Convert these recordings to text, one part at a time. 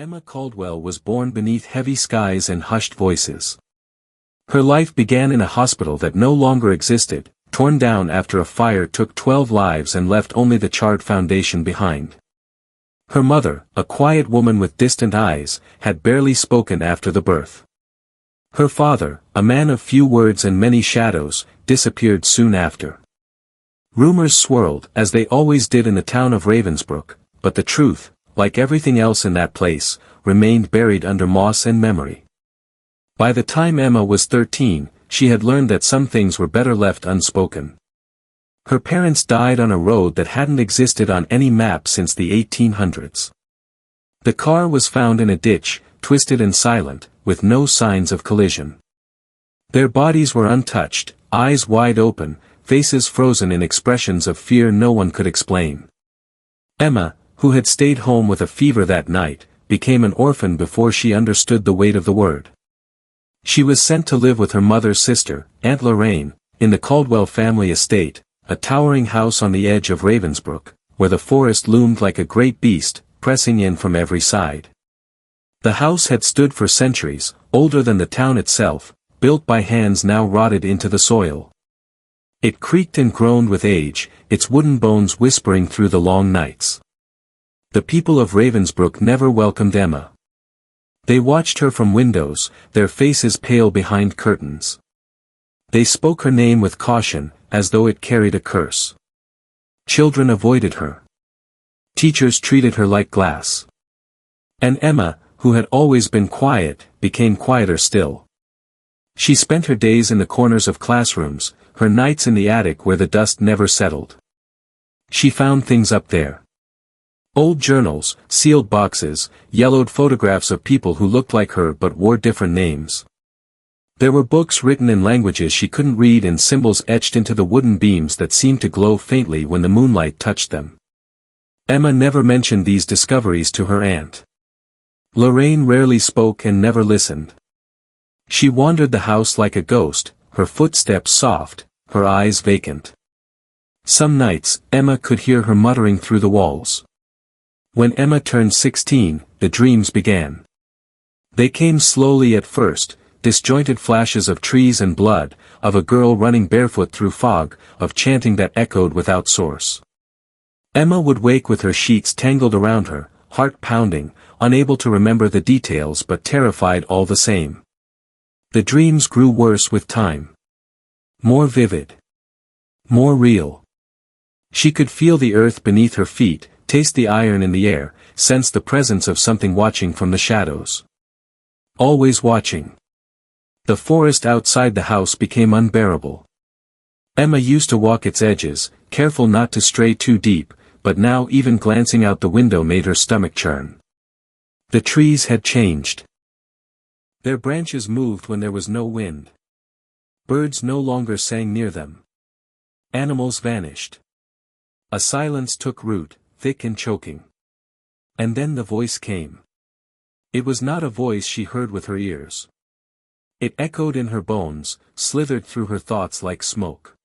Emma Caldwell was born beneath heavy skies and hushed voices. Her life began in a hospital that no longer existed, torn down after a fire took 12 lives and left only the charred foundation behind. Her mother, a quiet woman with distant eyes, had barely spoken after the birth. Her father, a man of few words and many shadows, disappeared soon after. Rumors swirled, as they always did in the town of Ravensbrook, but the truth, like everything else in that place, remained buried under moss and memory. By the time Emma was 13, she had learned that some things were better left unspoken. Her parents died on a road that hadn't existed on any map since the 1800s. The car was found in a ditch, twisted and silent, with no signs of collision. Their bodies were untouched, eyes wide open, faces frozen in expressions of fear no one could explain. Emma, who had stayed home with a fever that night, became an orphan before she understood the weight of the word. She was sent to live with her mother's sister, Aunt Lorraine, in the Caldwell family estate, a towering house on the edge of Ravensbrook, where the forest loomed like a great beast, pressing in from every side. The house had stood for centuries, older than the town itself, built by hands now rotted into the soil. It creaked and groaned with age, its wooden bones whispering through the long nights. The people of Ravensbrook never welcomed Emma. They watched her from windows, their faces pale behind curtains. They spoke her name with caution, as though it carried a curse. Children avoided her. Teachers treated her like glass. And Emma, who had always been quiet, became quieter still. She spent her days in the corners of classrooms, her nights in the attic where the dust never settled. She found things up there. Old journals, sealed boxes, yellowed photographs of people who looked like her but wore different names. There were books written in languages she couldn't read and symbols etched into the wooden beams that seemed to glow faintly when the moonlight touched them. Emma never mentioned these discoveries to her aunt. Lorraine rarely spoke and never listened. She wandered the house like a ghost, her footsteps soft, her eyes vacant. Some nights, Emma could hear her muttering through the walls. When Emma turned 16, the dreams began. They came slowly at first, disjointed flashes of trees and blood, of a girl running barefoot through fog, of chanting that echoed without source. Emma would wake with her sheets tangled around her, heart pounding, unable to remember the details but terrified all the same. The dreams grew worse with time. More vivid. More real. She could feel the earth beneath her feet, taste the iron in the air, sense the presence of something watching from the shadows. Always watching. The forest outside the house became unbearable. Emma used to walk its edges, careful not to stray too deep, but now even glancing out the window made her stomach churn. The trees had changed. Their branches moved when there was no wind. Birds no longer sang near them. Animals vanished. A silence took root, thick and choking. And then the voice came. It was not a voice she heard with her ears. It echoed in her bones, slithered through her thoughts like smoke.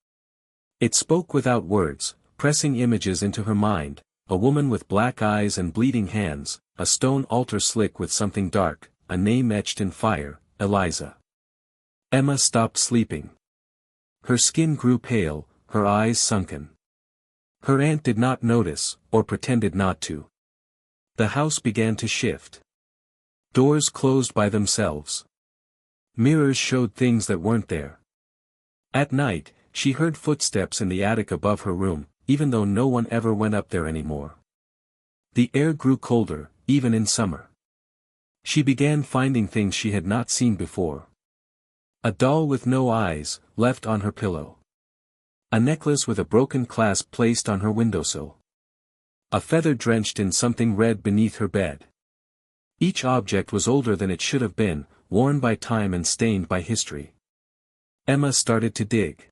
It spoke without words, pressing images into her mind, a woman with black eyes and bleeding hands, a stone altar slick with something dark, a name etched in fire, Eliza. Emma stopped sleeping. Her skin grew pale, her eyes sunken. Her aunt did not notice, or pretended not to. The house began to shift. Doors closed by themselves. Mirrors showed things that weren't there. At night, she heard footsteps in the attic above her room, even though no one ever went up there anymore. The air grew colder, even in summer. She began finding things she had not seen before. A doll with no eyes, left on her pillow. A necklace with a broken clasp placed on her windowsill. A feather drenched in something red beneath her bed. Each object was older than it should have been, worn by time and stained by history. Emma started to dig.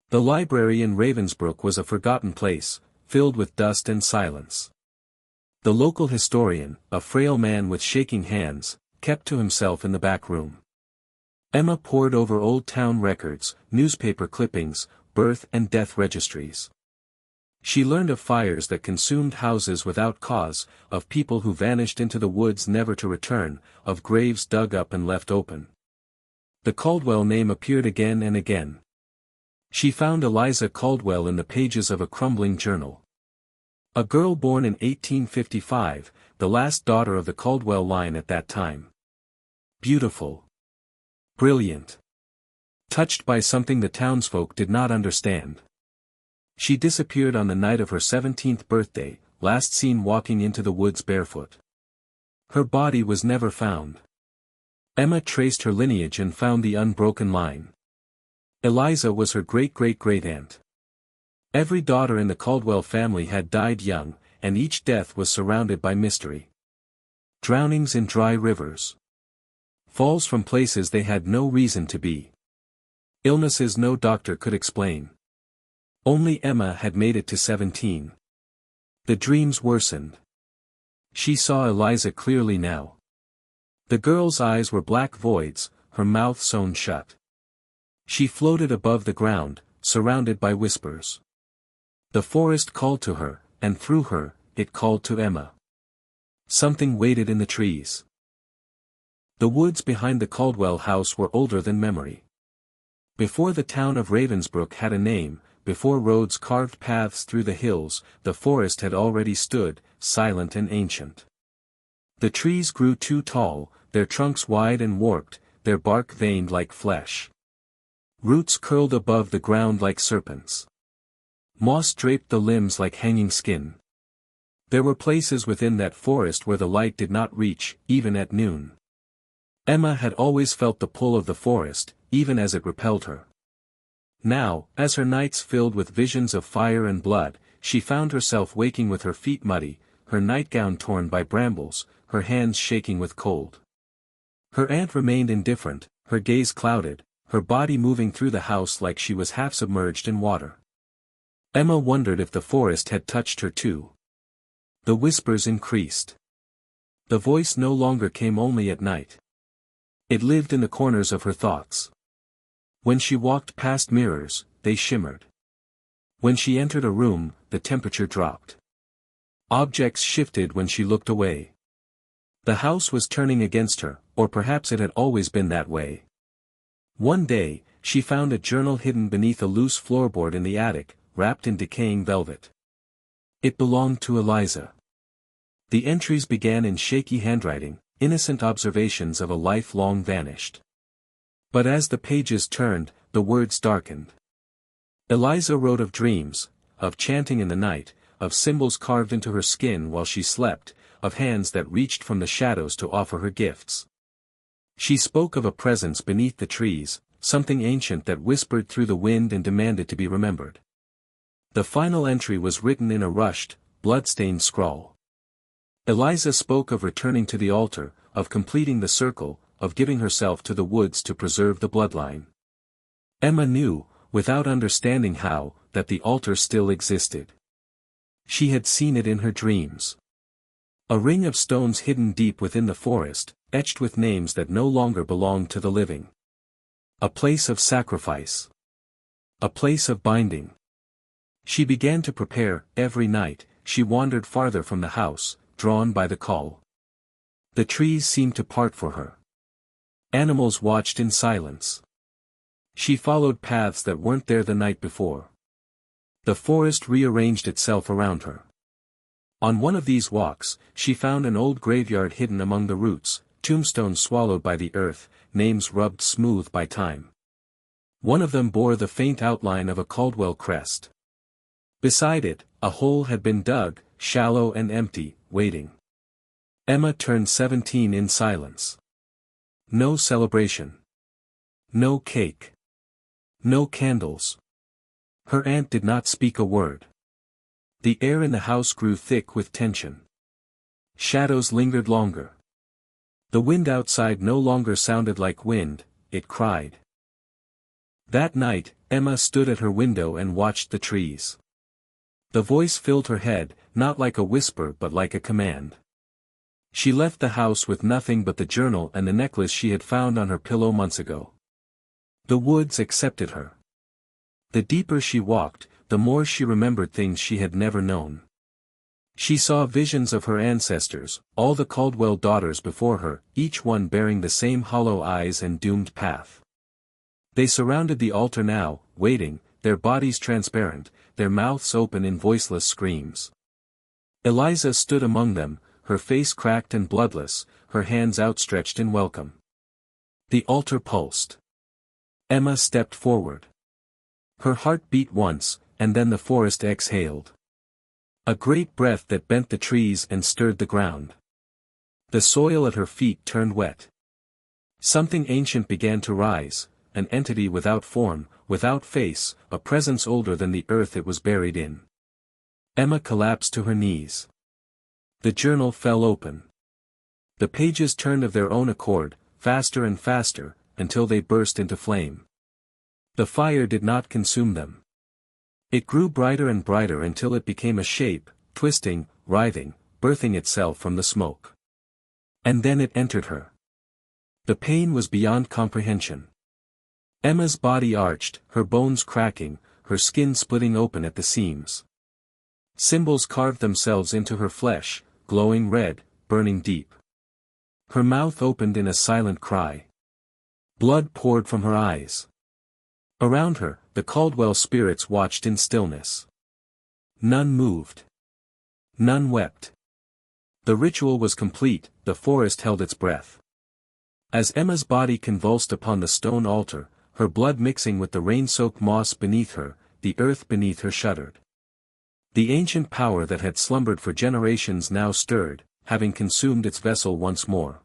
The library in Ravensbrook was a forgotten place, filled with dust and silence. The local historian, a frail man with shaking hands, kept to himself in the back room. Emma pored over old town records, newspaper clippings, birth and death registries. She learned of fires that consumed houses without cause, of people who vanished into the woods never to return, of graves dug up and left open. The Caldwell name appeared again and again. She found Eliza Caldwell in the pages of a crumbling journal. A girl born in 1855, the last daughter of the Caldwell line at that time. Beautiful. Brilliant. Touched by something the townsfolk did not understand. She disappeared on the night of her 17th birthday, last seen walking into the woods barefoot. Her body was never found. Emma traced her lineage and found the unbroken line. Eliza was her great-great-great-aunt. Every daughter in the Caldwell family had died young, and each death was surrounded by mystery. Drownings in dry rivers. Falls from places they had no reason to be. Illnesses no doctor could explain. Only Emma had made it to 17. The dreams worsened. She saw Eliza clearly now. The girl's eyes were black voids, her mouth sewn shut. She floated above the ground, surrounded by whispers. The forest called to her, and through her, it called to Emma. Something waited in the trees. The woods behind the Caldwell house were older than memory. Before the town of Ravensbrook had a name, before roads carved paths through the hills, the forest had already stood, silent and ancient. The trees grew too tall, their trunks wide and warped, their bark veined like flesh. Roots curled above the ground like serpents. Moss draped the limbs like hanging skin. There were places within that forest where the light did not reach, even at noon. Emma had always felt the pull of the forest, even as it repelled her. Now, as her nights filled with visions of fire and blood, she found herself waking with her feet muddy, her nightgown torn by brambles, her hands shaking with cold. Her aunt remained indifferent, her gaze clouded, her body moving through the house like she was half submerged in water. Emma wondered if the forest had touched her too. The whispers increased. The voice no longer came only at night. It lived in the corners of her thoughts. When she walked past mirrors, they shimmered. When she entered a room, the temperature dropped. Objects shifted when she looked away. The house was turning against her, or perhaps it had always been that way. One day, she found a journal hidden beneath a loose floorboard in the attic, wrapped in decaying velvet. It belonged to Eliza. The entries began in shaky handwriting, innocent observations of a life long vanished. But as the pages turned, the words darkened. Eliza wrote of dreams, of chanting in the night, of symbols carved into her skin while she slept, of hands that reached from the shadows to offer her gifts. She spoke of a presence beneath the trees, something ancient that whispered through the wind and demanded to be remembered. The final entry was written in a rushed, blood-stained scrawl. Eliza spoke of returning to the altar, of completing the circle, of giving herself to the woods to preserve the bloodline. Emma knew, without understanding how, that the altar still existed. She had seen it in her dreams. A ring of stones hidden deep within the forest, etched with names that no longer belonged to the living. A place of sacrifice. A place of binding. She began to prepare. Every night, she wandered farther from the house, drawn by the call. The trees seemed to part for her. Animals watched in silence. She followed paths that weren't there the night before. The forest rearranged itself around her. On one of these walks, she found an old graveyard hidden among the roots, tombstones swallowed by the earth, names rubbed smooth by time. One of them bore the faint outline of a Caldwell crest. Beside it, a hole had been dug, shallow and empty, waiting. Emma turned 17 in silence. No celebration. No cake. No candles. Her aunt did not speak a word. The air in the house grew thick with tension. Shadows lingered longer. The wind outside no longer sounded like wind, it cried. That night, Emma stood at her window and watched the trees. The voice filled her head, not like a whisper but like a command. She left the house with nothing but the journal and the necklace she had found on her pillow months ago. The woods accepted her. The deeper she walked, the more she remembered things she had never known. She saw visions of her ancestors, all the Caldwell daughters before her, each one bearing the same hollow eyes and doomed path. They surrounded the altar now, waiting, their bodies transparent, their mouths open in voiceless screams. Eliza stood among them, her face cracked and bloodless, her hands outstretched in welcome. The altar pulsed. Emma stepped forward. Her heart beat once, and then the forest exhaled. A great breath that bent the trees and stirred the ground. The soil at her feet turned wet. Something ancient began to rise, an entity without form, without face, a presence older than the earth it was buried in. Emma collapsed to her knees. The journal fell open. The pages turned of their own accord, faster and faster, until they burst into flame. The fire did not consume them. It grew brighter and brighter until it became a shape, twisting, writhing, birthing itself from the smoke. And then it entered her. The pain was beyond comprehension. Emma's body arched, her bones cracking, her skin splitting open at the seams. Symbols carved themselves into her flesh, glowing red, burning deep. Her mouth opened in a silent cry. Blood poured from her eyes. Around her, the Caldwell spirits watched in stillness. None moved. None wept. The ritual was complete, the forest held its breath. As Emma's body convulsed upon the stone altar, her blood mixing with the rain-soaked moss beneath her, the earth beneath her shuddered. The ancient power that had slumbered for generations now stirred, having consumed its vessel once more.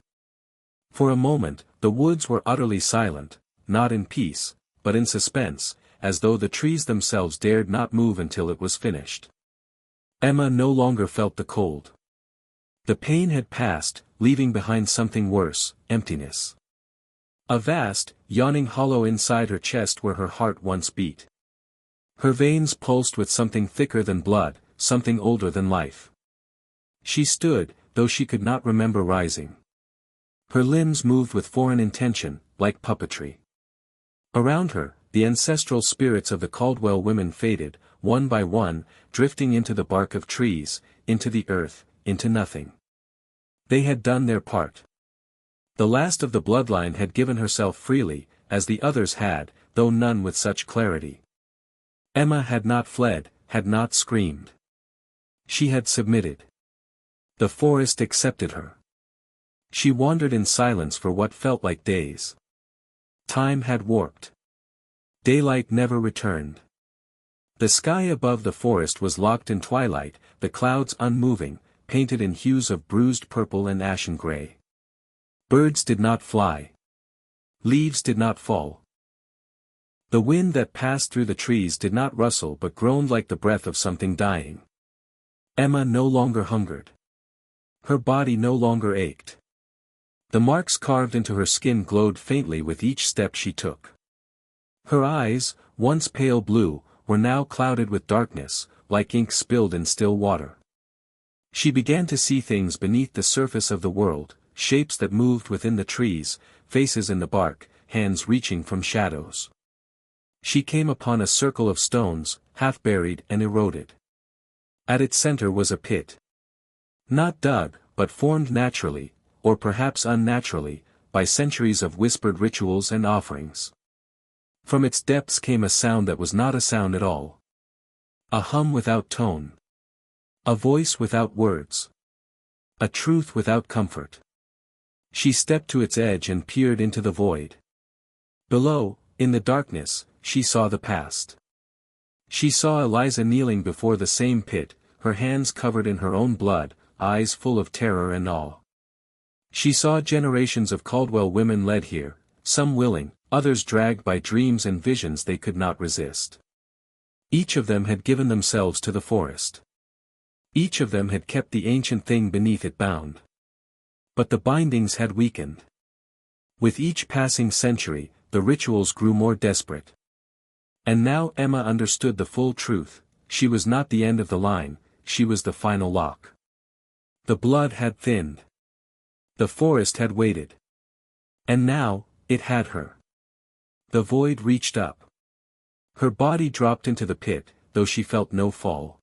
For a moment, the woods were utterly silent, not in peace, but in suspense, as though the trees themselves dared not move until it was finished. Emma no longer felt the cold. The pain had passed, leaving behind something worse, emptiness. A vast, yawning hollow inside her chest where her heart once beat. Her veins pulsed with something thicker than blood, something older than life. She stood, though she could not remember rising. Her limbs moved with foreign intention, like puppetry. Around her, the ancestral spirits of the Caldwell women faded, one by one, drifting into the bark of trees, into the earth, into nothing. They had done their part. The last of the bloodline had given herself freely, as the others had, though none with such clarity. Emma had not fled, had not screamed. She had submitted. The forest accepted her. She wandered in silence for what felt like days. Time had warped. Daylight never returned. The sky above the forest was locked in twilight, the clouds unmoving, painted in hues of bruised purple and ashen gray. Birds did not fly. Leaves did not fall. The wind that passed through the trees did not rustle but groaned like the breath of something dying. Emma no longer hungered. Her body no longer ached. The marks carved into her skin glowed faintly with each step she took. Her eyes, once pale blue, were now clouded with darkness, like ink spilled in still water. She began to see things beneath the surface of the world, shapes that moved within the trees, faces in the bark, hands reaching from shadows. She came upon a circle of stones, half buried and eroded. At its center was a pit. Not dug, but formed naturally, or perhaps unnaturally, by centuries of whispered rituals and offerings. From its depths came a sound that was not a sound at all. A hum without tone. A voice without words. A truth without comfort. She stepped to its edge and peered into the void. Below, in the darkness, she saw the past. She saw Eliza kneeling before the same pit, her hands covered in her own blood, eyes full of terror and awe. She saw generations of Caldwell women led here, some willing, others dragged by dreams and visions they could not resist. Each of them had given themselves to the forest. Each of them had kept the ancient thing beneath it bound. But the bindings had weakened. With each passing century, the rituals grew more desperate. And now Emma understood the full truth: she was not the end of the line, she was the final lock. The blood had thinned. The forest had waited. And now, it had her. The void reached up. Her body dropped into the pit, though she felt no fall.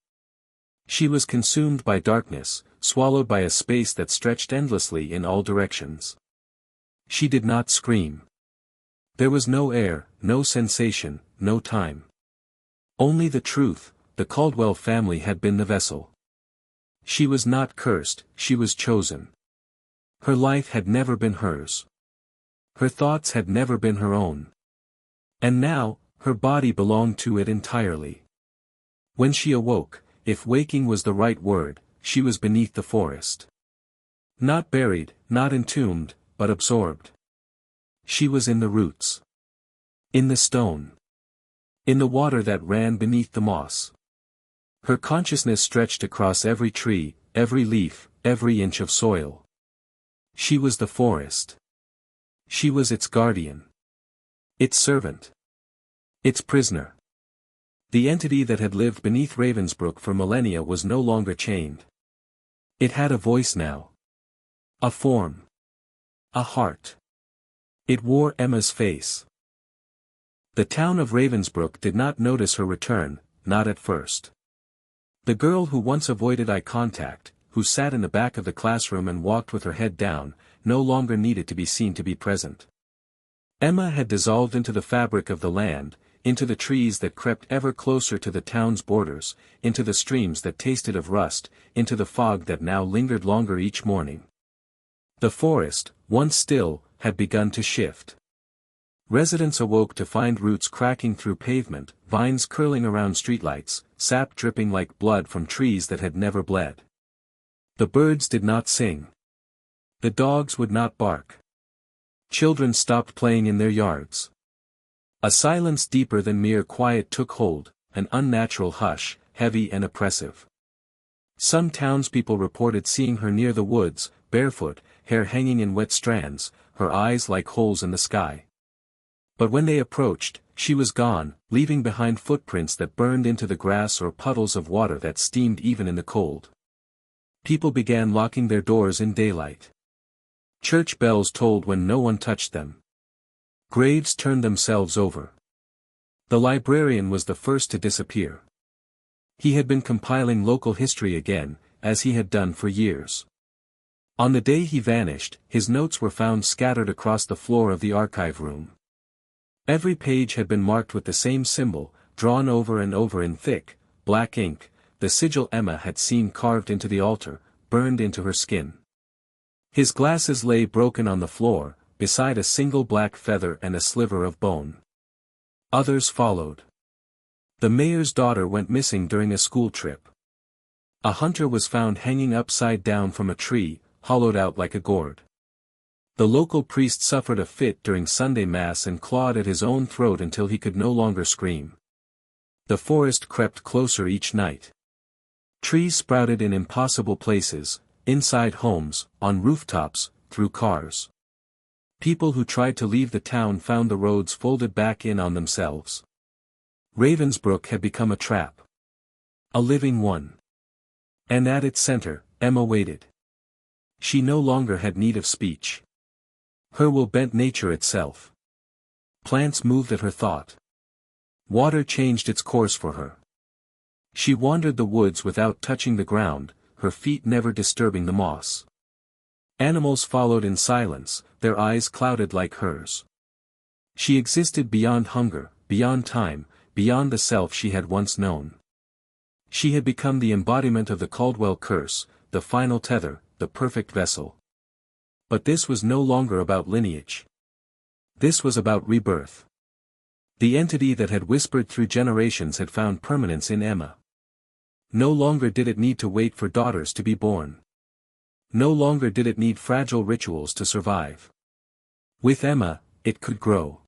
She was consumed by darkness, swallowed by a space that stretched endlessly in all directions. She did not scream. There was no air, no sensation, no time. Only the truth: the Caldwell family had been the vessel. She was not cursed, she was chosen. Her life had never been hers. Her thoughts had never been her own. And now, her body belonged to it entirely. When she awoke, if waking was the right word, she was beneath the forest. Not buried, not entombed, but absorbed. She was in the roots. In the stone. In the water that ran beneath the moss. Her consciousness stretched across every tree, every leaf, every inch of soil. She was the forest. She was its guardian. Its servant. Its prisoner. The entity that had lived beneath Ravensbrook for millennia was no longer chained. It had a voice now. A form. A heart. It wore Emma's face. The town of Ravensbrook did not notice her return, not at first. The girl who once avoided eye contact, who sat in the back of the classroom and walked with her head down, no longer needed to be seen to be present. Emma had dissolved into the fabric of the land, into the trees that crept ever closer to the town's borders, into the streams that tasted of rust, into the fog that now lingered longer each morning. The forest, once still, had begun to shift. Residents awoke to find roots cracking through pavement, vines curling around streetlights, sap dripping like blood from trees that had never bled. The birds did not sing. The dogs would not bark. Children stopped playing in their yards. A silence deeper than mere quiet took hold, an unnatural hush, heavy and oppressive. Some townspeople reported seeing her near the woods, barefoot, hair hanging in wet strands, her eyes like holes in the sky. But when they approached, she was gone, leaving behind footprints that burned into the grass or puddles of water that steamed even in the cold. People began locking their doors in daylight. Church bells tolled when no one touched them. Graves turned themselves over. The librarian was the first to disappear. He had been compiling local history again, as he had done for years. On the day he vanished, his notes were found scattered across the floor of the archive room. Every page had been marked with the same symbol, drawn over and over in thick, black ink, the sigil Emma had seen carved into the altar, burned into her skin. His glasses lay broken on the floor, beside a single black feather and a sliver of bone. Others followed. The mayor's daughter went missing during a school trip. A hunter was found hanging upside down from a tree, hollowed out like a gourd. The local priest suffered a fit during Sunday Mass and clawed at his own throat until he could no longer scream. The forest crept closer each night. Trees sprouted in impossible places, inside homes, on rooftops, through cars. People who tried to leave the town found the roads folded back in on themselves. Ravensbrook had become a trap. A living one. And at its center, Emma waited. She no longer had need of speech. Her will bent nature itself. Plants moved at her thought. Water changed its course for her. She wandered the woods without touching the ground, her feet never disturbing the moss. Animals followed in silence, their eyes clouded like hers. She existed beyond hunger, beyond time, beyond the self she had once known. She had become the embodiment of the Caldwell curse, the final tether, the perfect vessel. But this was no longer about lineage. This was about rebirth. The entity that had whispered through generations had found permanence in Emma. No longer did it need to wait for daughters to be born. No longer did it need fragile rituals to survive. With Emma, it could grow.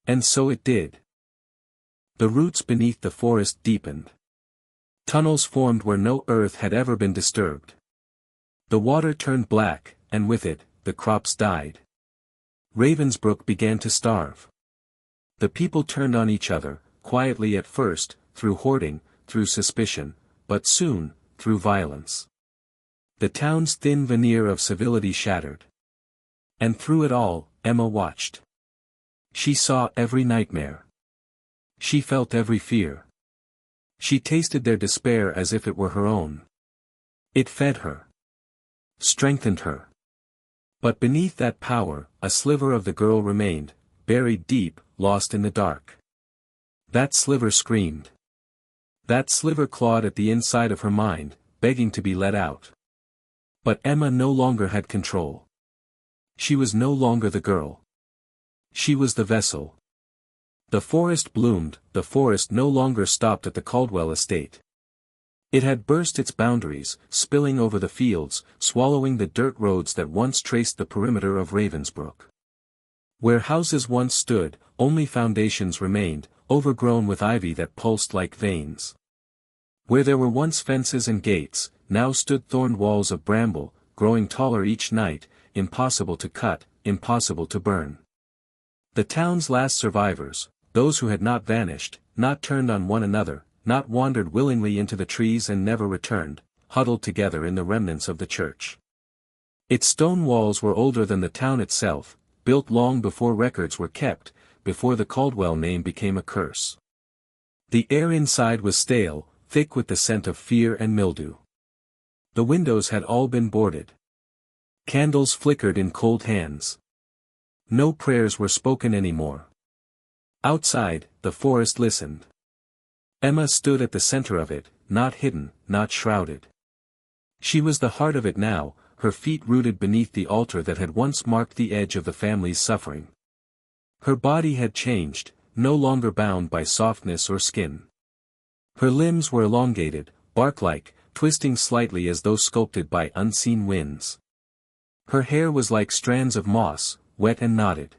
And so it did. The roots beneath the forest deepened. Tunnels formed where no earth had ever been disturbed. The water turned black, and with it, the crops died. Ravensbrook began to starve. The people turned on each other, quietly at first, through hoarding, through suspicion, but soon, through violence. The town's thin veneer of civility shattered. And through it all, Emma watched. She saw every nightmare. She felt every fear. She tasted their despair as if it were her own. It fed her. Strengthened her. But beneath that power, a sliver of the girl remained, buried deep, lost in the dark. That sliver screamed. That sliver clawed at the inside of her mind, begging to be let out. But Emma no longer had control. She was no longer the girl. She was the vessel. The forest bloomed, the forest no longer stopped at the Caldwell estate. It had burst its boundaries, spilling over the fields, swallowing the dirt roads that once traced the perimeter of Ravensbrook. Where houses once stood, only foundations remained, overgrown with ivy that pulsed like veins. Where there were once fences and gates, now stood thorned walls of bramble, growing taller each night, impossible to cut, impossible to burn. The town's last survivors, those who had not vanished, not turned on one another, not wandered willingly into the trees and never returned, huddled together in the remnants of the church. Its stone walls were older than the town itself, built long before records were kept, before the Caldwell name became a curse. The air inside was stale, thick with the scent of fear and mildew. The windows had all been boarded. Candles flickered in cold hands. No prayers were spoken anymore. Outside, the forest listened. Emma stood at the center of it, not hidden, not shrouded. She was the heart of it now, her feet rooted beneath the altar that had once marked the edge of the family's suffering. Her body had changed, no longer bound by softness or skin. Her limbs were elongated, bark-like, twisting slightly as though sculpted by unseen winds. Her hair was like strands of moss, wet and knotted.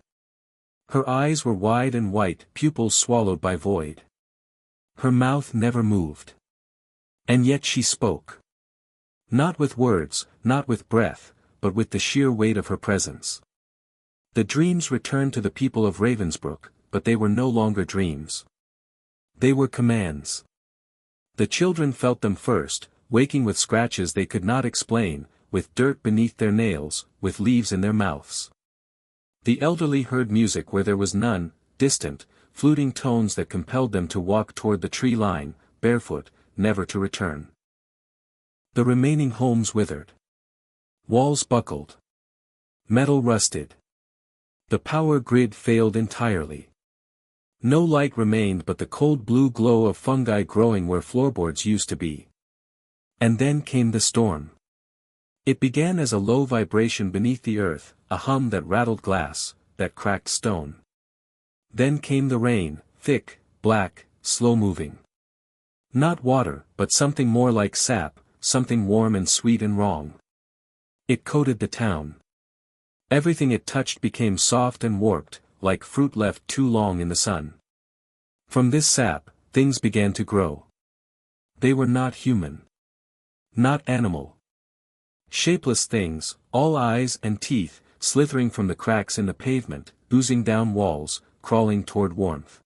Her eyes were wide and white, pupils swallowed by void. Her mouth never moved. And yet she spoke. Not with words, not with breath, but with the sheer weight of her presence. The dreams returned to the people of Ravensbrook, but they were no longer dreams. They were commands. The children felt them first, waking with scratches they could not explain, with dirt beneath their nails, with leaves in their mouths. The elderly heard music where there was none, distant, fluting tones that compelled them to walk toward the tree line, barefoot, never to return. The remaining homes withered. Walls buckled. Metal rusted. The power grid failed entirely. No light remained but the cold blue glow of fungi growing where floorboards used to be. And then came the storm. It began as a low vibration beneath the earth, a hum that rattled glass, that cracked stone. Then came the rain, thick, black, slow-moving. Not water, but something more like sap, something warm and sweet and wrong. It coated the town. Everything it touched became soft and warped, like fruit left too long in the sun. From this sap, things began to grow. They were not human. Not animal. Shapeless things, all eyes and teeth, slithering from the cracks in the pavement, oozing down walls, crawling toward warmth.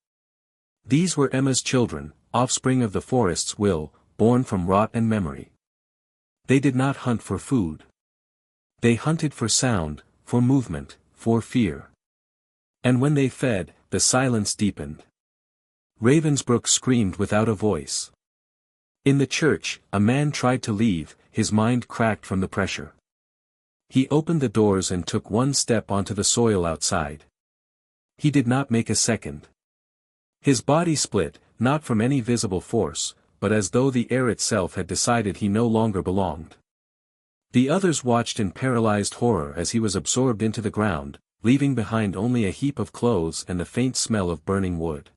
These were Emma's children, offspring of the forest's will, born from rot and memory. They did not hunt for food. They hunted for sound, for movement, for fear. And when they fed, the silence deepened. Ravensbrook screamed without a voice. In the church, a man tried to leave, his mind cracked from the pressure. He opened the doors and took one step onto the soil outside. He did not make a second. His body split, not from any visible force, but as though the air itself had decided he no longer belonged. The others watched in paralyzed horror as he was absorbed into the ground, leaving behind only a heap of clothes and the faint smell of burning wood.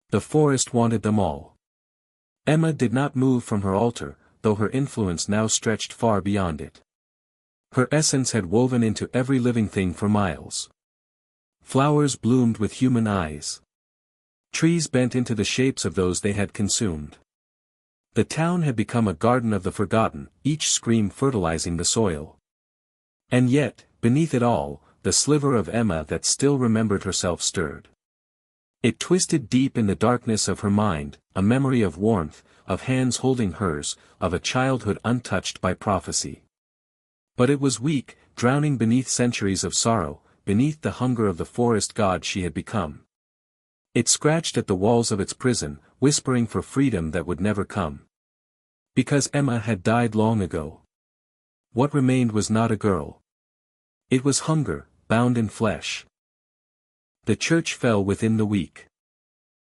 The forest wanted them all. Emma did not move from her altar, though her influence now stretched far beyond it. Her essence had woven into every living thing for miles. Flowers bloomed with human eyes. Trees bent into the shapes of those they had consumed. The town had become a garden of the forgotten, each scream fertilizing the soil. And yet, beneath it all, the sliver of Emma that still remembered herself stirred. It twisted deep in the darkness of her mind, a memory of warmth, of hands holding hers, of a childhood untouched by prophecy. But it was weak, drowning beneath centuries of sorrow, beneath the hunger of the forest god she had become. It scratched at the walls of its prison, whispering for freedom that would never come. Because Emma had died long ago. What remained was not a girl. It was hunger, bound in flesh. The church fell within the week.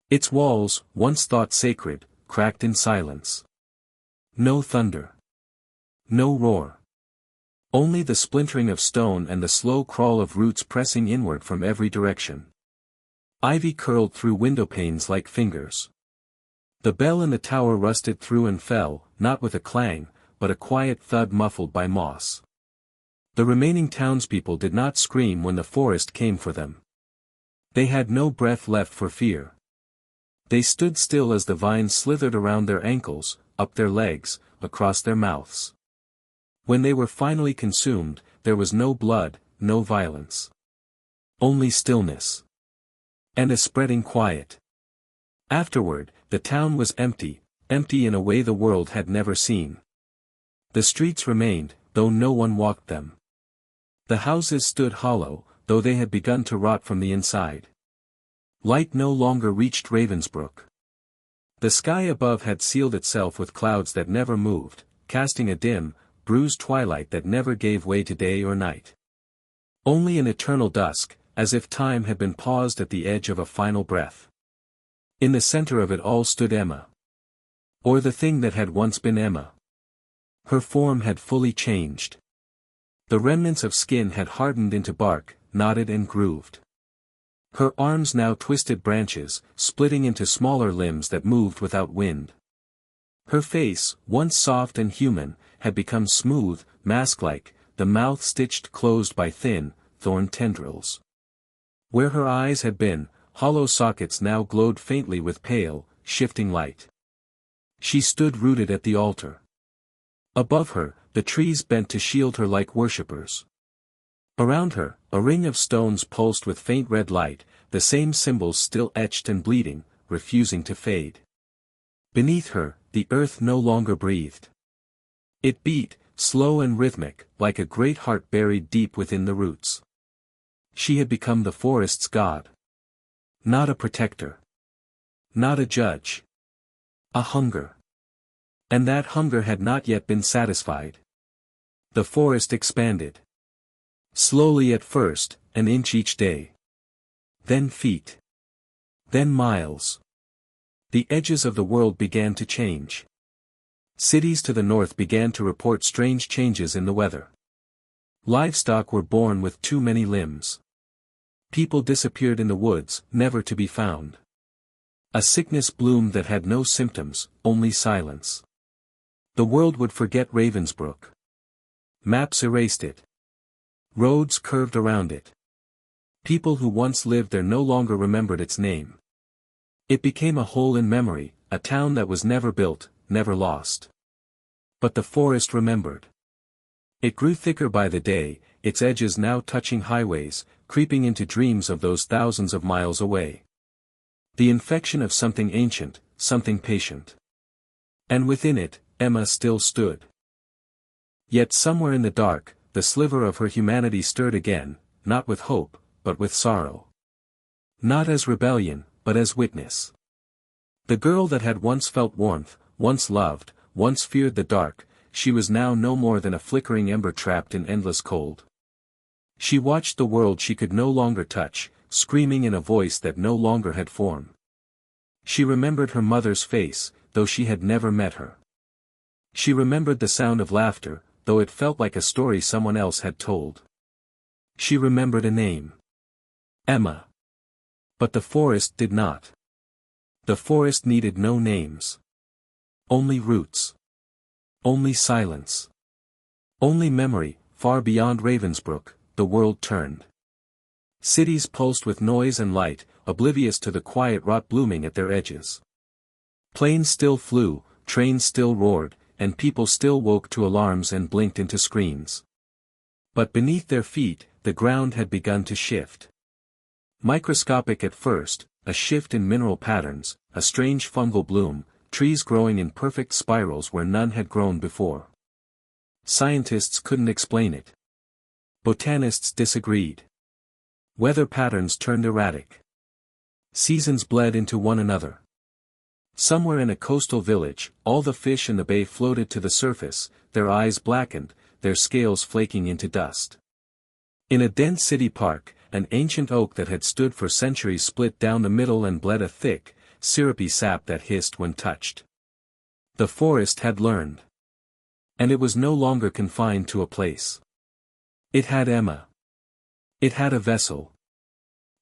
Its walls, once thought sacred, cracked in silence. No thunder. No roar. Only the splintering of stone and the slow crawl of roots pressing inward from every direction. Ivy curled through window panes like fingers. The bell in the tower rusted through and fell, not with a clang, but a quiet thud muffled by moss. The remaining townspeople did not scream when the forest came for them. They had no breath left for fear. They stood still as the vines slithered around their ankles, up their legs, across their mouths. When they were finally consumed, there was no blood, no violence. Only stillness. And a spreading quiet. Afterward, the town was empty, empty in a way the world had never seen. The streets remained, though no one walked them. The houses stood hollow, though they had begun to rot from the inside. Light no longer reached Ravensbrook. The sky above had sealed itself with clouds that never moved, casting a dim, bruised twilight that never gave way to day or night. Only an eternal dusk, as if time had been paused at the edge of a final breath. In the center of it all stood Emma. Or the thing that had once been Emma. Her form had fully changed. The remnants of skin had hardened into bark, knotted and grooved. Her arms now twisted branches, splitting into smaller limbs that moved without wind. Her face, once soft and human, had become smooth, mask-like, the mouth stitched closed by thin, thorn tendrils. Where her eyes had been, hollow sockets now glowed faintly with pale, shifting light. She stood rooted at the altar. Above her, the trees bent to shield her like worshippers. Around her, a ring of stones pulsed with faint red light, the same symbols still etched and bleeding, refusing to fade. Beneath her, the earth no longer breathed. It beat, slow and rhythmic, like a great heart buried deep within the roots. She had become the forest's god. Not a protector. Not a judge. A hunger. And that hunger had not yet been satisfied. The forest expanded. Slowly at first, an inch each day. Then feet. Then miles. The edges of the world began to change. Cities to the north began to report strange changes in the weather. Livestock were born with too many limbs. People disappeared in the woods, never to be found. A sickness bloomed that had no symptoms, only silence. The world would forget Ravensbrook. Maps erased it. Roads curved around it. People who once lived there no longer remembered its name. It became a hole in memory, a town that was never built, never lost. But the forest remembered. It grew thicker by the day, its edges now touching highways, creeping into dreams of those thousands of miles away. The infection of something ancient, something patient. And within it, Emma still stood. Yet somewhere in the dark, the sliver of her humanity stirred again, not with hope, but with sorrow. Not as rebellion, but as witness. The girl that had once felt warmth, once loved, once feared the dark, she was now no more than a flickering ember trapped in endless cold. She watched the world she could no longer touch, screaming in a voice that no longer had form. She remembered her mother's face, though she had never met her. She remembered the sound of laughter, though it felt like a story someone else had told. She remembered a name. Emma. But the forest did not. The forest needed no names. Only roots. Only silence. Only memory. Far beyond Ravensbrook, the world turned. Cities pulsed with noise and light, oblivious to the quiet rot blooming at their edges. Planes still flew, trains still roared, and people still woke to alarms and blinked into screens. But beneath their feet, the ground had begun to shift. Microscopic at first, a shift in mineral patterns, a strange fungal bloom, trees growing in perfect spirals where none had grown before. Scientists couldn't explain it. Botanists disagreed. Weather patterns turned erratic. Seasons bled into one another. Somewhere in a coastal village, all the fish in the bay floated to the surface, their eyes blackened, their scales flaking into dust. In a dense city park, an ancient oak that had stood for centuries split down the middle and bled a thick, syrupy sap that hissed when touched. The forest had learned. And it was no longer confined to a place. It had Emma. It had a vessel.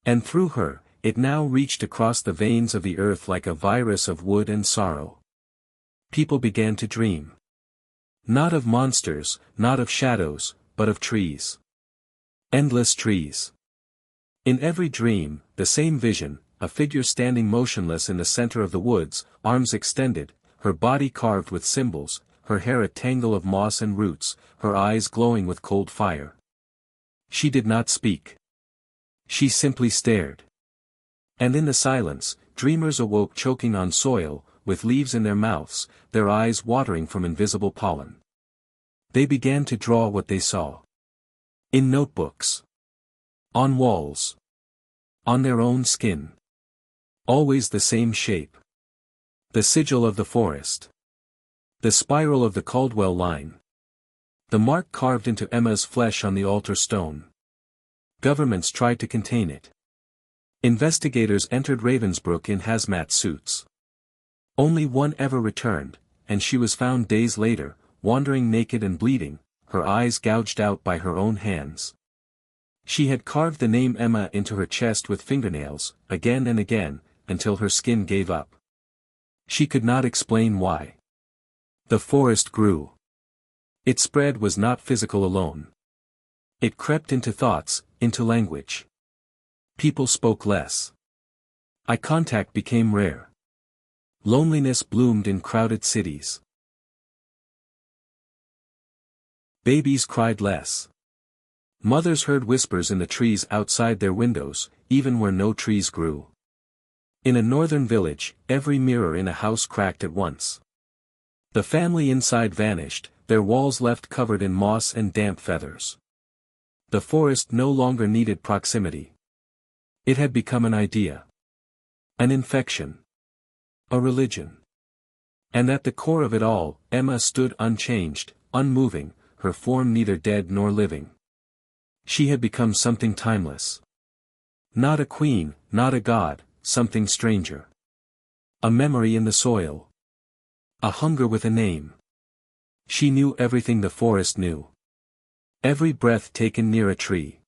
And through her, it now reached across the veins of the earth like a virus of wood and sorrow. People began to dream. Not of monsters, not of shadows, but of trees. Endless trees. In every dream, the same vision, a figure standing motionless in the center of the woods, arms extended, her body carved with symbols, her hair a tangle of moss and roots, her eyes glowing with cold fire. She did not speak. She simply stared. And in the silence, dreamers awoke choking on soil, with leaves in their mouths, their eyes watering from invisible pollen. They began to draw what they saw. In notebooks. On walls. On their own skin. Always the same shape. The sigil of the forest. The spiral of the Caldwell line. The mark carved into Emma's flesh on the altar stone. Governments tried to contain it. Investigators entered Ravensbrück in hazmat suits. Only one ever returned, and she was found days later, wandering naked and bleeding, her eyes gouged out by her own hands. She had carved the name Emma into her chest with fingernails, again and again, until her skin gave up. She could not explain why. The forest grew. Its spread was not physical alone. It crept into thoughts, into language. People spoke less. Eye contact became rare. Loneliness bloomed in crowded cities. Babies cried less. Mothers heard whispers in the trees outside their windows, even where no trees grew. In a northern village, every mirror in a house cracked at once. The family inside vanished, their walls left covered in moss and damp feathers. The forest no longer needed proximity. It had become an idea. An infection. A religion. And at the core of it all, Emma stood unchanged, unmoving, her form neither dead nor living. She had become something timeless. Not a queen, not a god, something stranger. A memory in the soil. A hunger with a name. She knew everything the forest knew. Every breath taken near a tree.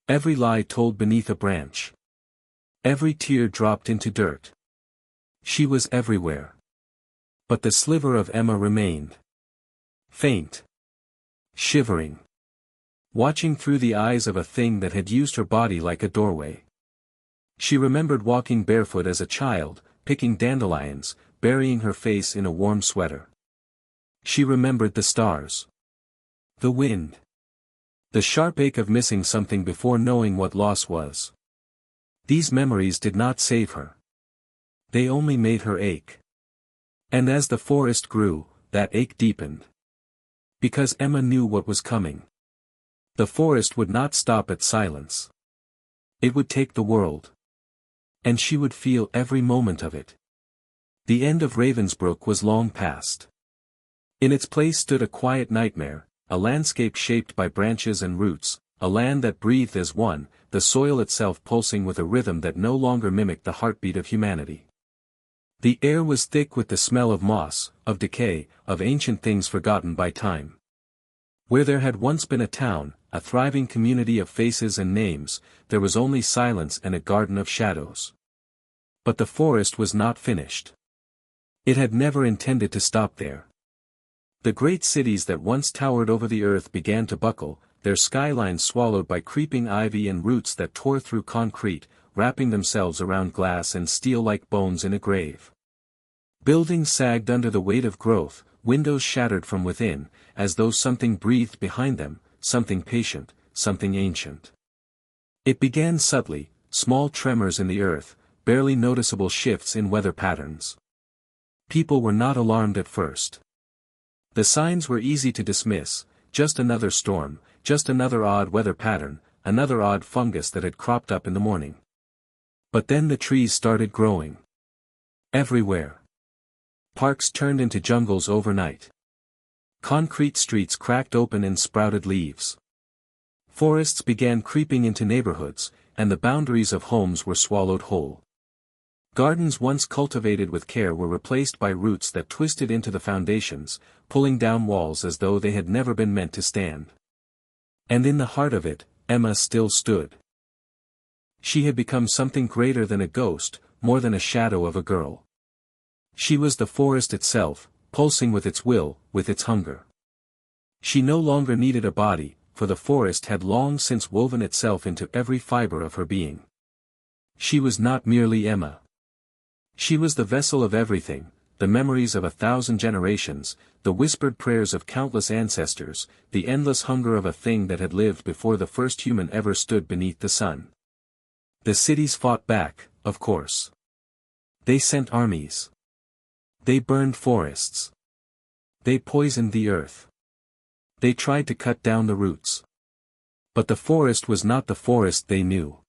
Every lie told beneath a branch. Every tear dropped into dirt. She was everywhere. But the sliver of Emma remained. Faint. Shivering. Watching through the eyes of a thing that had used her body like a doorway. She remembered walking barefoot as a child, picking dandelions, burying her face in a warm sweater. She remembered the stars. The wind. The sharp ache of missing something before knowing what loss was. These memories did not save her. They only made her ache. And as the forest grew, that ache deepened. Because Emma knew what was coming. The forest would not stop at silence. It would take the world. And she would feel every moment of it. The end of Ravensbrück was long past. In its place stood a quiet nightmare, a landscape shaped by branches and roots, a land that breathed as one, the soil itself pulsing with a rhythm that no longer mimicked the heartbeat of humanity. The air was thick with the smell of moss, of decay, of ancient things forgotten by time. Where there had once been a town, a thriving community of faces and names, there was only silence and a garden of shadows. But the forest was not finished. It had never intended to stop there. The great cities that once towered over the earth began to buckle, their skylines swallowed by creeping ivy and roots that tore through concrete, wrapping themselves around glass and steel like bones in a grave. Buildings sagged under the weight of growth, windows shattered from within, as though something breathed behind them, something patient, something ancient. It began subtly, small tremors in the earth, barely noticeable shifts in weather patterns. People were not alarmed at first. The signs were easy to dismiss, just another storm, just another odd weather pattern, another odd fungus that had cropped up in the morning. But then the trees started growing. Everywhere. Parks turned into jungles overnight. Concrete streets cracked open and sprouted leaves. Forests began creeping into neighborhoods, and the boundaries of homes were swallowed whole. Gardens once cultivated with care were replaced by roots that twisted into the foundations, pulling down walls as though they had never been meant to stand. And in the heart of it, Emma still stood. She had become something greater than a ghost, more than a shadow of a girl. She was the forest itself, pulsing with its will, with its hunger. She no longer needed a body, for the forest had long since woven itself into every fiber of her being. She was not merely Emma. She was the vessel of everything, the memories of 1,000 generations, the whispered prayers of countless ancestors, the endless hunger of a thing that had lived before the first human ever stood beneath the sun. The cities fought back, of course. They sent armies. They burned forests. They poisoned the earth. They tried to cut down the roots. But the forest was not the forest they knew.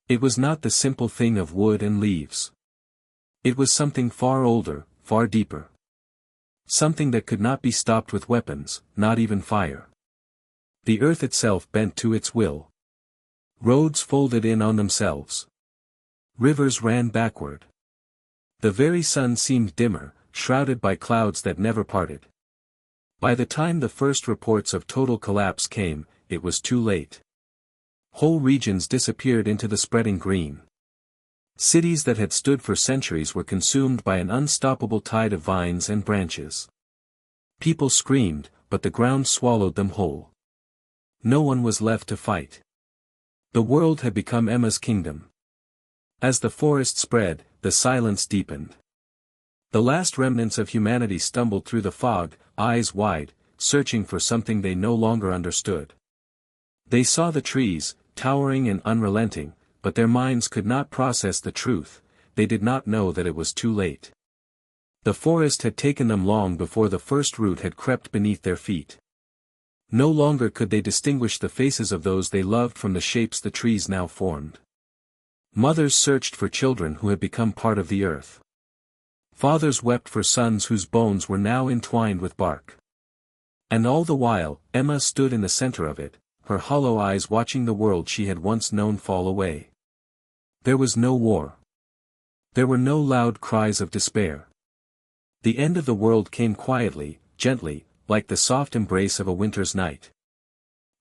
It was not the simple thing of wood and leaves. It was something far older, far deeper. Something that could not be stopped with weapons, not even fire. The earth itself bent to its will. Roads folded in on themselves. Rivers ran backward. The very sun seemed dimmer, shrouded by clouds that never parted. By the time the first reports of total collapse came, it was too late. Whole regions disappeared into the spreading green. Cities that had stood for centuries were consumed by an unstoppable tide of vines and branches. People screamed, but the ground swallowed them whole. No one was left to fight. The world had become Emma's kingdom. As the forest spread, the silence deepened. The last remnants of humanity stumbled through the fog, eyes wide, searching for something they no longer understood. They saw the trees, towering and unrelenting, but their minds could not process the truth. They did not know that it was too late. The forest had taken them long before the first root had crept beneath their feet. No longer could they distinguish the faces of those they loved from the shapes the trees now formed. Mothers searched for children who had become part of the earth. Fathers wept for sons whose bones were now entwined with bark. And all the while, Emma stood in the center of it, her hollow eyes watching the world she had once known fall away. There was no war. There were no loud cries of despair. The end of the world came quietly, gently, like the soft embrace of a winter's night.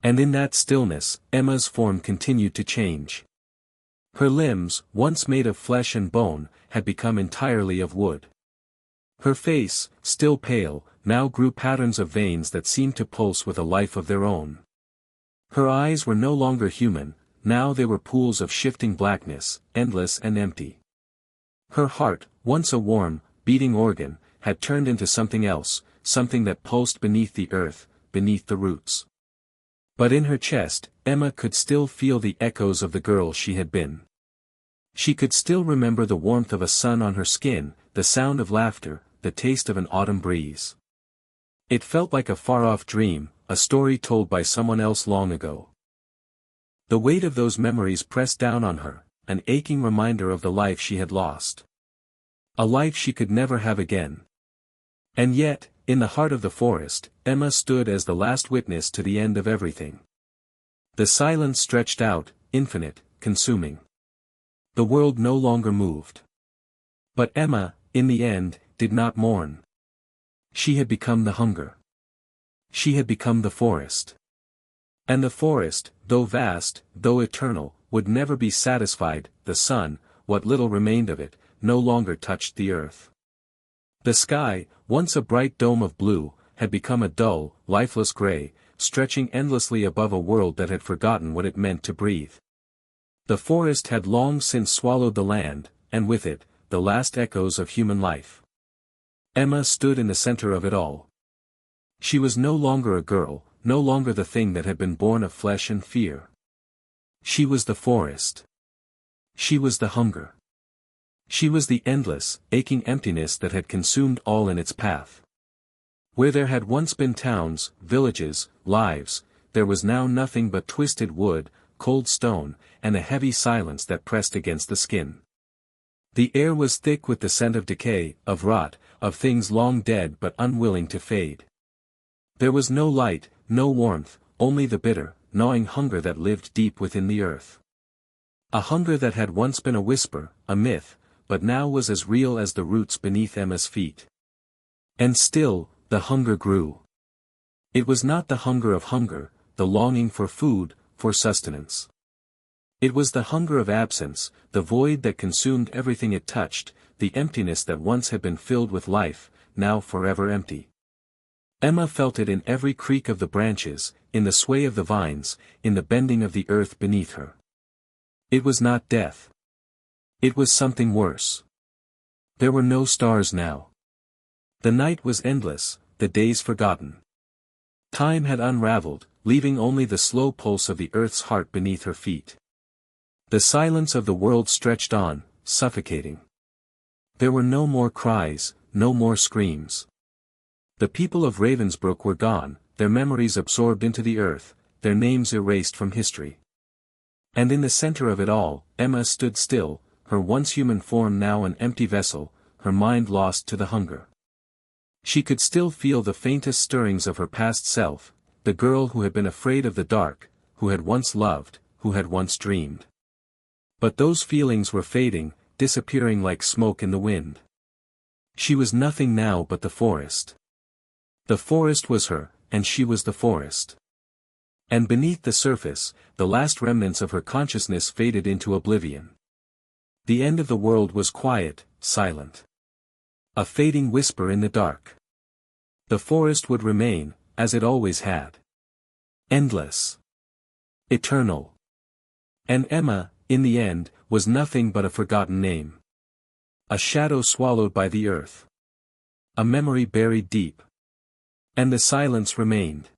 And in that stillness, Emma's form continued to change. Her limbs, once made of flesh and bone, had become entirely of wood. Her face, still pale, now grew patterns of veins that seemed to pulse with a life of their own. Her eyes were no longer human, now they were pools of shifting blackness, endless and empty. Her heart, once a warm, beating organ, had turned into something else, something that pulsed beneath the earth, beneath the roots. But in her chest, Emma could still feel the echoes of the girl she had been. She could still remember the warmth of a sun on her skin, the sound of laughter, the taste of an autumn breeze. It felt like a far-off dream, a story told by someone else long ago. The weight of those memories pressed down on her, an aching reminder of the life she had lost. A life she could never have again. And yet, in the heart of the forest, Emma stood as the last witness to the end of everything. The silence stretched out, infinite, consuming. The world no longer moved. But Emma, in the end, did not mourn. She had become the hunger. She had become the forest. And the forest, though vast, though eternal, would never be satisfied. The sun, what little remained of it, no longer touched the earth. The sky, once a bright dome of blue, had become a dull, lifeless gray, stretching endlessly above a world that had forgotten what it meant to breathe. The forest had long since swallowed the land, and with it, the last echoes of human life. Emma stood in the center of it all. She was no longer a girl, no longer the thing that had been born of flesh and fear. She was the forest. She was the hunger. She was the endless, aching emptiness that had consumed all in its path. Where there had once been towns, villages, lives, there was now nothing but twisted wood, cold stone, and a heavy silence that pressed against the skin. The air was thick with the scent of decay, of rot, of things long dead but unwilling to fade. There was no light, no warmth, only the bitter, gnawing hunger that lived deep within the earth. A hunger that had once been a whisper, a myth, but now was as real as the roots beneath Emma's feet. And still, the hunger grew. It was not the hunger of hunger, the longing for food, for sustenance. It was the hunger of absence, the void that consumed everything it touched, the emptiness that once had been filled with life, now forever empty. Emma felt it in every creak of the branches, in the sway of the vines, in the bending of the earth beneath her. It was not death. It was something worse. There were no stars now. The night was endless, the days forgotten. Time had unraveled, leaving only the slow pulse of the earth's heart beneath her feet. The silence of the world stretched on, suffocating. There were no more cries, no more screams. The people of Ravensbrook were gone, their memories absorbed into the earth, their names erased from history. And in the center of it all, Emma stood still, her once human form now an empty vessel, her mind lost to the hunger. She could still feel the faintest stirrings of her past self, the girl who had been afraid of the dark, who had once loved, who had once dreamed. But those feelings were fading, disappearing like smoke in the wind. She was nothing now but the forest. The forest was her, and she was the forest. And beneath the surface, the last remnants of her consciousness faded into oblivion. The end of the world was quiet, silent. A fading whisper in the dark. The forest would remain, as it always had. Endless. Eternal. And Emma, in the end, was nothing but a forgotten name. A shadow swallowed by the earth. A memory buried deep. And the silence remained.